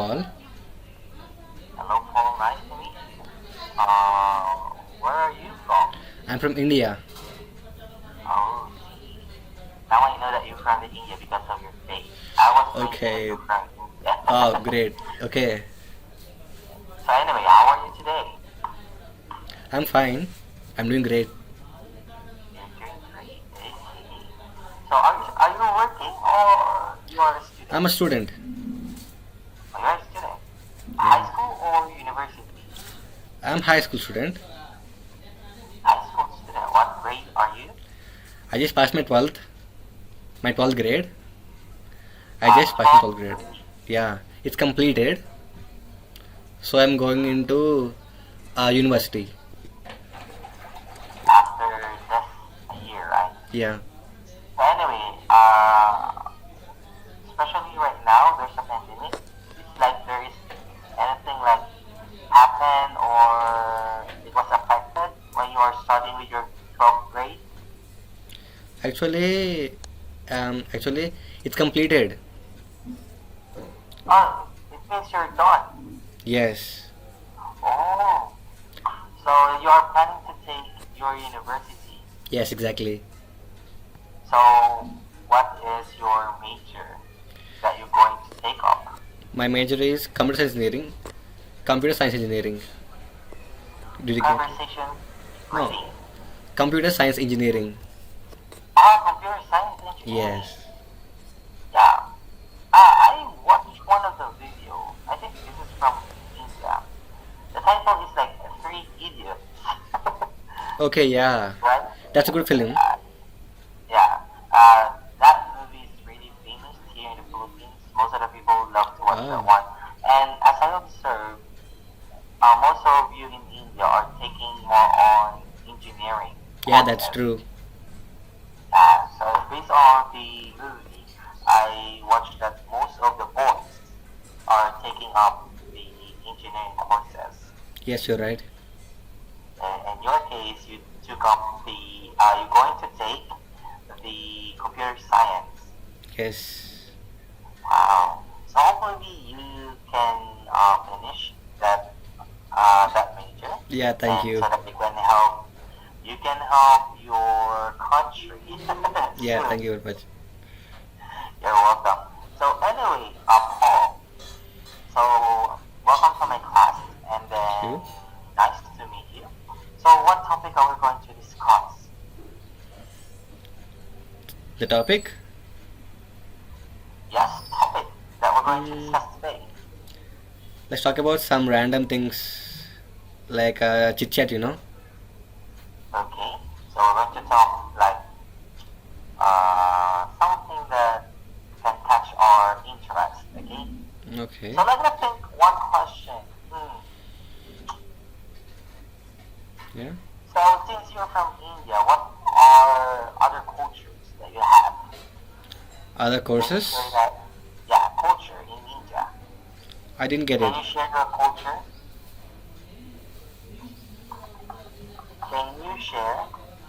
Paul. Hello, Paul. Nice to meet you. Where are you from? I'm from India. Oh, see. Now I know that you're from the India because of your face. I was thinking that Okay. you're from India. Oh, great. Okay. So anyway, how are you today? I'm fine. I'm doing great. You're doing great. I see. So are you working or you are a student? I'm a student. Oh, you're a student. High Yeah. school or university? I'm high school student. High school student. What grade are you? I just passed my 12th grade. I just passed my 12th grade. 10th Yeah, it's completed. So I'm going into university. after this year, right? Yeah. So anyway, especially right now, there's a pandemic. It's like there is anything like happen or it was affected when you are studying with your 12th grade. Actually, it's completed. Oh, it means you're done. Yes. Oh, so you are planning to take your university. Yes, exactly. So what is your major that you're going to take up? My major is computer science engineering. Did you get it? Conversation No, reading. computer science engineering. Computer science engineering. Yes. Yeah. I watched one of the video. I think this is from India. The title is like Three Idiots. Okay, yeah. Right? That's a good film. Yeah. That movie is really famous here in the Philippines. Most of the people love to watch that Oh. one. And as I observed, most of you in India are taking more on engineering. Yeah, that's true. So based on the movie, I watched that most of the boys are taking up the engineering courses. Yes, you're right. In your case, you took up you're going to take the computer science. Yes. Wow. So hopefully you can finish that major. Yeah, thank And you. so that you can help your country. Yeah, soon. thank you very much. You're welcome. So anyway, Paul. So welcome to my class, and then You? nice to meet you. So what topic are we going to discuss? The topic? Yes, topic that we're going to Mm, discuss today. let's talk about some random things like chit chat, you know? Okay. So we're going to talk like something that can catch our interest. Okay. Okay. So let me think one question. Yeah. So since you're from India, what are other cultures that you have? Other Can you courses? share that? Yeah, culture in India. I didn't get Can it. you share your culture? Can you share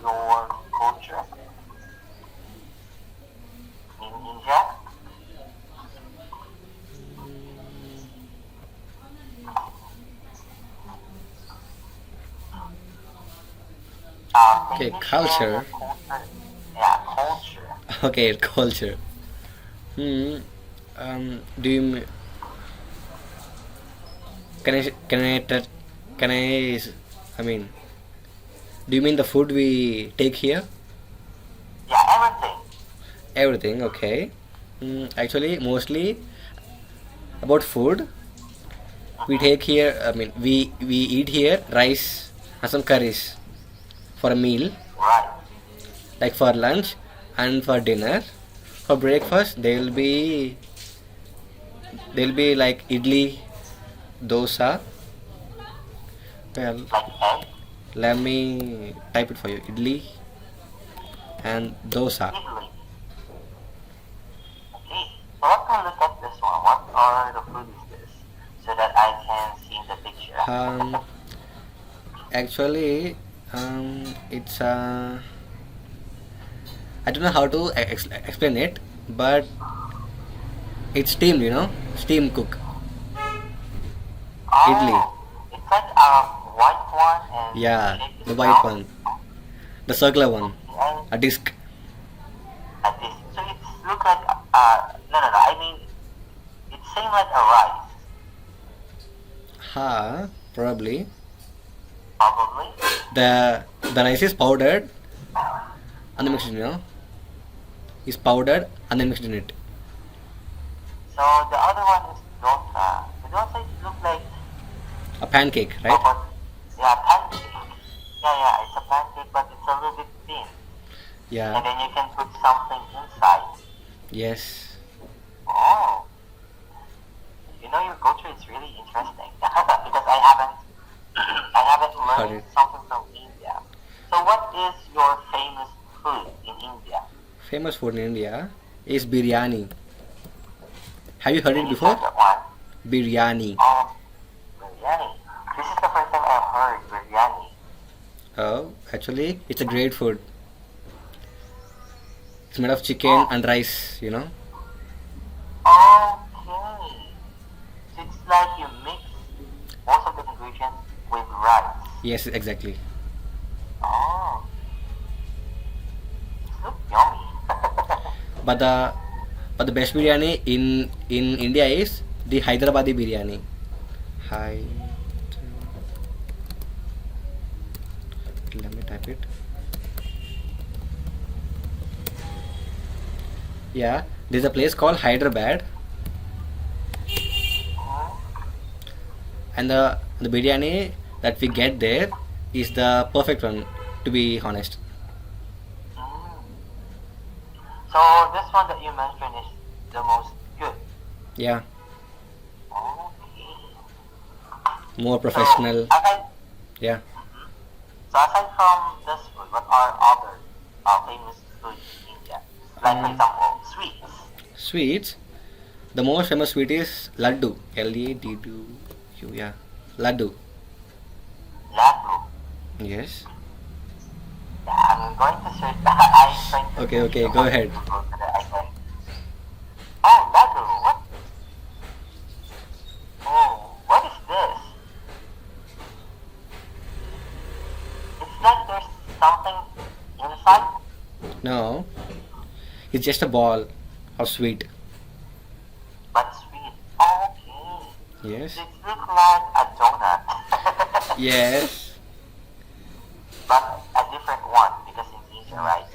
your culture in India? Can Okay, you share your culture. culture? Yeah, culture. Okay, culture. Hmm. Do you can I can I touch can I mean do you mean the food we take here? Yeah, everything. Everything, okay. Actually, mostly about food. We take here. I mean, we eat here rice and some curries for a meal, Right. like for lunch and for dinner. For breakfast, they'll be like idli, dosa. Well, Like egg, let me type it for you. Idli and dosa. idli. Okay. So let me look at this one. What are the food is this? So that I can see the picture. Actually, it's I don't know how to explain it, but it's steamed, steam cook. idli. Oh, it's like a white one and Yeah, shape is the white round. one, the circular one, And a disc. at this, so it's look like no no no. I mean, it's same like a rice, Ha, probably. probably. The rice is powdered and then mixed in, is powdered and then mixed in it. So the other one is dosa. The dosa it look like A pancake, oh, right? but yeah, pancake. Yeah, yeah, it's a pancake, but it's a little bit thin. And Yeah. then you can put something inside. Yes. Oh, you know your culture is really interesting because I haven't Got learned it. something from India. So what is your famous food in India? Famous food in India is biryani. Have you heard Can it you before? tell that one? Biryani. Biryani. This is the first time I've heard biryani. Oh, actually, it's a great food. It's made of chicken and rice. Okay. So it's like you mix most of the ingredients with rice. Yes, exactly. Oh. It looks yummy. But the best biryani in India is the Hyderabadi biryani. Hy. Let me type it. Yeah, there's a place called Hyderabad, and the biryani that we get there is the perfect one, to be honest. Mm. So this one that you mentioned is the most good. Yeah, Okay. more So professional. aside, Yeah. so aside from this food, what are other famous food in India? Like for example, sweets. Sweets. The most famous sweet is laddu. Laddu. Yeah, laddu. Laddu. Yes. Yeah, I'm going to search. I'm trying to Okay, search okay, the go one ahead. to go to the icon. Oh, laddu. What? Oh, what is this? It's like there's something inside, No, it's just a ball of sweet. but sweet. Okay. Yes. It looks like a donut. Yes. But a different one because it's Asia, right?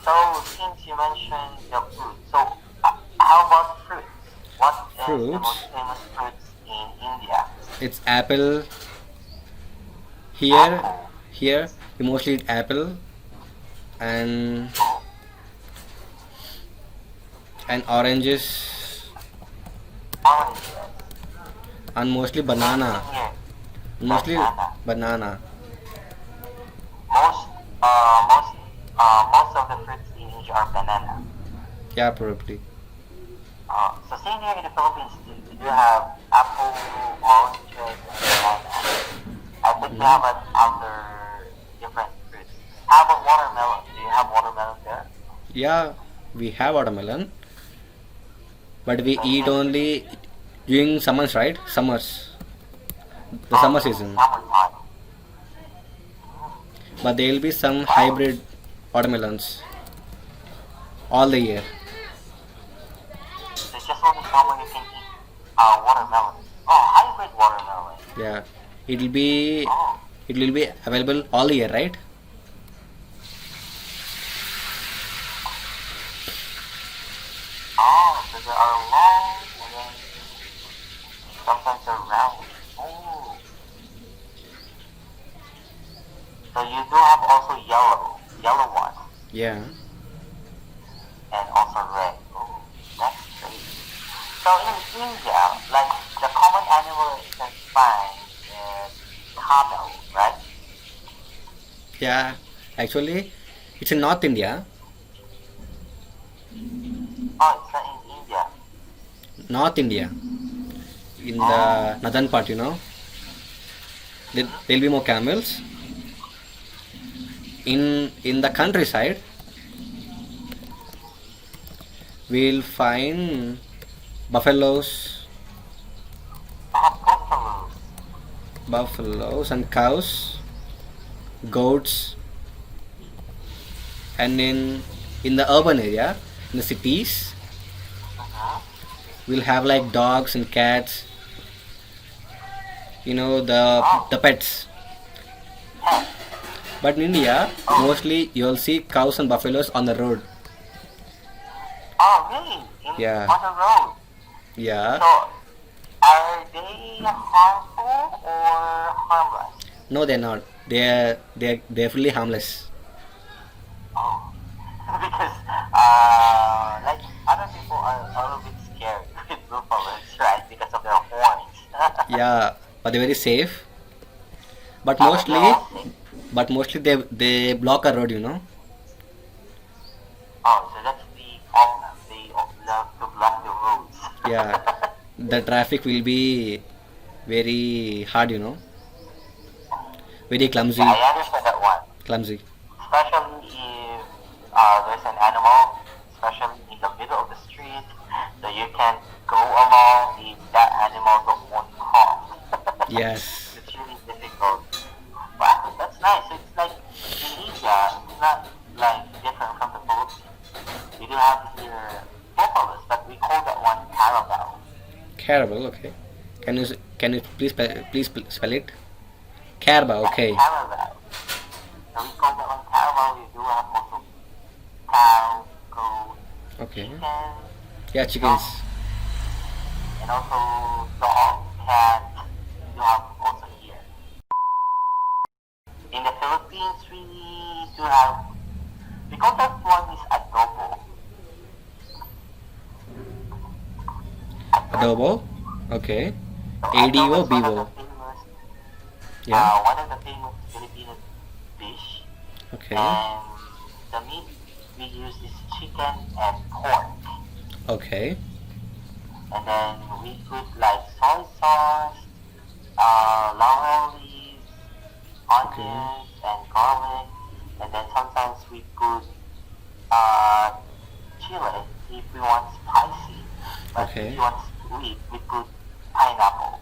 So since you mentioned the food, so how about fruits? What is the Fruits? most famous fruits in India? It's apple. Here, Apple. here we mostly eat apple and oranges Oranges. and mostly banana. Here, Mostly banana. banana. Most, most of the fruits in Asia are banana. Yeah, probably. So same here in the Philippines too. We do have apple, oranges, and banana. I think we have other different fruits. How about watermelon? Do you have watermelon there? Yeah, we have watermelon, but we eat only during summers, right? Summers, the summer season. Summertime. But there will be some hybrid watermelons all the year. So it's just only summer you can eat watermelon. Oh, hybrid watermelon. Yeah, it will be Oh, available all the year, right? oh, so they are long and then sometimes they're round. Oh. So you do have also yellow one, Yeah. and also red. Oh, that's great. So in India, like the common animal you can find is camel, right? Yeah, actually, it's in North India. Oh, it's not in India. North India, in the northern part, there'll be more camels. In the countryside, we'll find buffaloes. I have buffaloes and cows, goats, and in the urban area, in the cities, Mm-hmm. we'll have like dogs and cats. You know the Oh, pets. pets. But in India, Oh, mostly you'll see cows and buffaloes on the road. oh, really? Yeah, On the road. yeah. So, are they harmful or harmless? No, they're not. They're fully harmless. Oh, because like other people are a little bit scared with buffaloes, right? Because of their horns. Yeah, but they're very safe. But But they're mostly, all sick. they block a road. You know. Oh, so that's the problem. They love to block the roads. Yeah, the traffic will be very hard. You know, very Yeah, clumsy, I understand that one. clumsy. Especially if there's an animal, especially in the middle of the street, so you can go along if that animal don't want to cross. Yes. It's really difficult. Wow, that's nice. It's like in India, it's not like different from the Philippines. We do have here buffaloes, but we call that one carabao. Carabao. Okay. Can you please spell it? Carabao. Okay. Carabao. So we call that one carabao. We do have also cow, goat, Okay. chicken, Yeah, duck, chickens. and also dog, cat. We do have also here. In the Philippines, we do have, we call that one is adobo. Adobo. Adobo. Okay. So ADO adobo is BO. Yeah. one of the famous Filipino dish, Okay. and the meat we use is chicken and pork, Okay. and then we put like soy sauce, laurel leaves, Okay. onions, and garlic, and then sometimes we put uh, chili if we want spicy, but if Okay. you want sweet, we put pineapple.